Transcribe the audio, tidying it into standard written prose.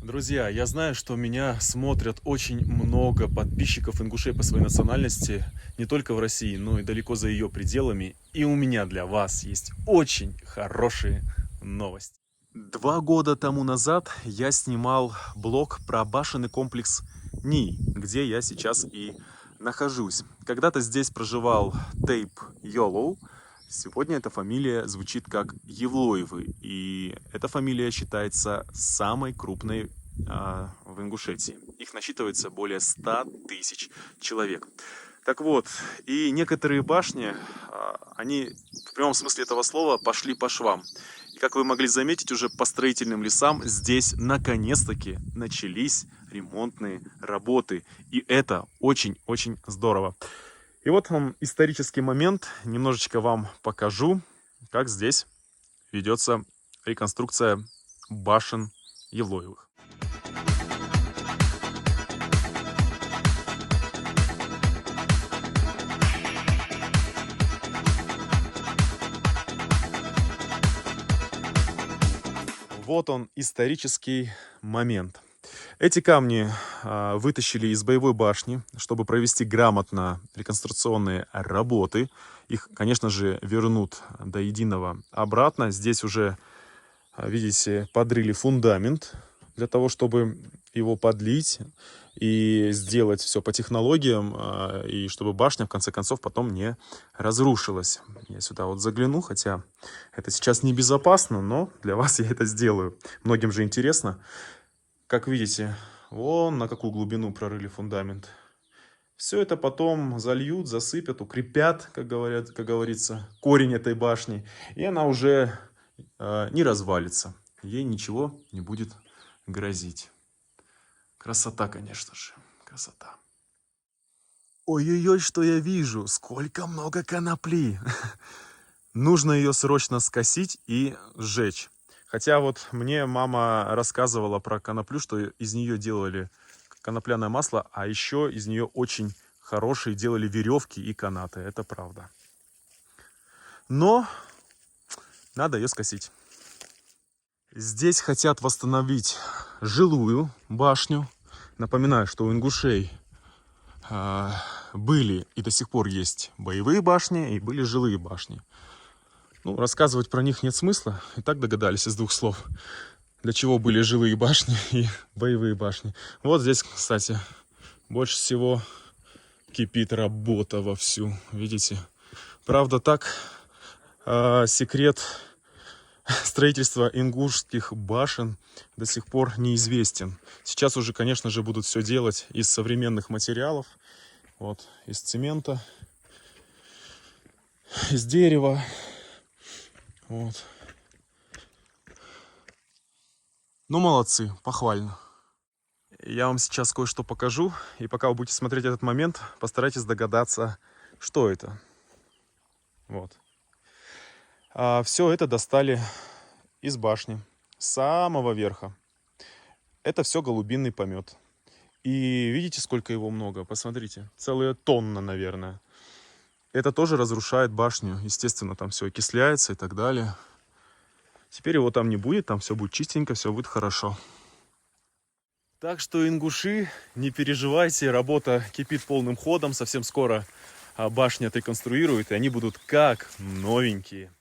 Друзья, я знаю, что меня смотрят очень много подписчиков ингушей по своей национальности, не только в России, но и далеко за ее пределами. И у меня для вас есть очень хорошие новости. 2 года тому назад я снимал блог про башенный комплекс НИИ, где я сейчас и нахожусь. Когда-то здесь проживал Тейп Йолоу. Сегодня эта фамилия звучит как Евлоевы, и эта фамилия считается самой крупной в Ингушетии. Их насчитывается более 100 тысяч человек. Так вот, и некоторые башни, они в прямом смысле этого слова пошли по швам. И как вы могли заметить, уже по строительным лесам здесь наконец-таки начались ремонтные работы. И это очень-очень здорово. И вот вам исторический момент. Немножечко вам покажу, как здесь ведется реконструкция башен Евлоевых. Вот он, исторический момент. Эти камни вытащили из боевой башни, чтобы провести грамотно реконструкционные работы. Их, конечно же, вернут до единого обратно. Здесь уже, видите, подрыли фундамент для того, чтобы его подлить и сделать все по технологиям, и чтобы башня, в конце концов, потом не разрушилась. Я сюда вот загляну, хотя это сейчас небезопасно, но для вас я это сделаю. Многим же интересно. Как видите, вон на какую глубину прорыли фундамент. Все это потом зальют, засыпят, укрепят, как говорится, корень этой башни. И она уже не развалится. Ей ничего не будет грозить. Красота, конечно же. Красота. Ой-ой-ой, что я вижу! Сколько много конопли! Нужно ее срочно скосить и сжечь. Хотя вот мне мама рассказывала про коноплю, что из нее делали конопляное масло, а еще из нее очень хорошие делали веревки и канаты. Это правда. Но надо ее скосить. Здесь хотят восстановить жилую башню. Напоминаю, что у ингушей были и до сих пор есть боевые башни и были жилые башни. Ну, рассказывать про них нет смысла. И так догадались из двух слов, для чего были жилые башни и боевые башни. Вот здесь, кстати, больше всего кипит работа вовсю. Видите? Правда, так секрет строительства ингушских башен до сих пор неизвестен. Сейчас уже, конечно же, будут все делать из современных материалов. Вот, из цемента, из дерева. Вот. Ну, молодцы, похвально. Я вам сейчас кое-что покажу. И пока вы будете смотреть этот момент, постарайтесь догадаться, что это. Вот. Все это достали из башни, с самого верха. Это все голубинный помет. И видите, сколько его много? Посмотрите, целая тонна, наверное. Это тоже разрушает башню. Естественно, там все окисляется и так далее. Теперь его там не будет, там все будет чистенько, все будет хорошо. Так что, ингуши, не переживайте, работа кипит полным ходом. Совсем скоро башни отреконструируют, и они будут как новенькие.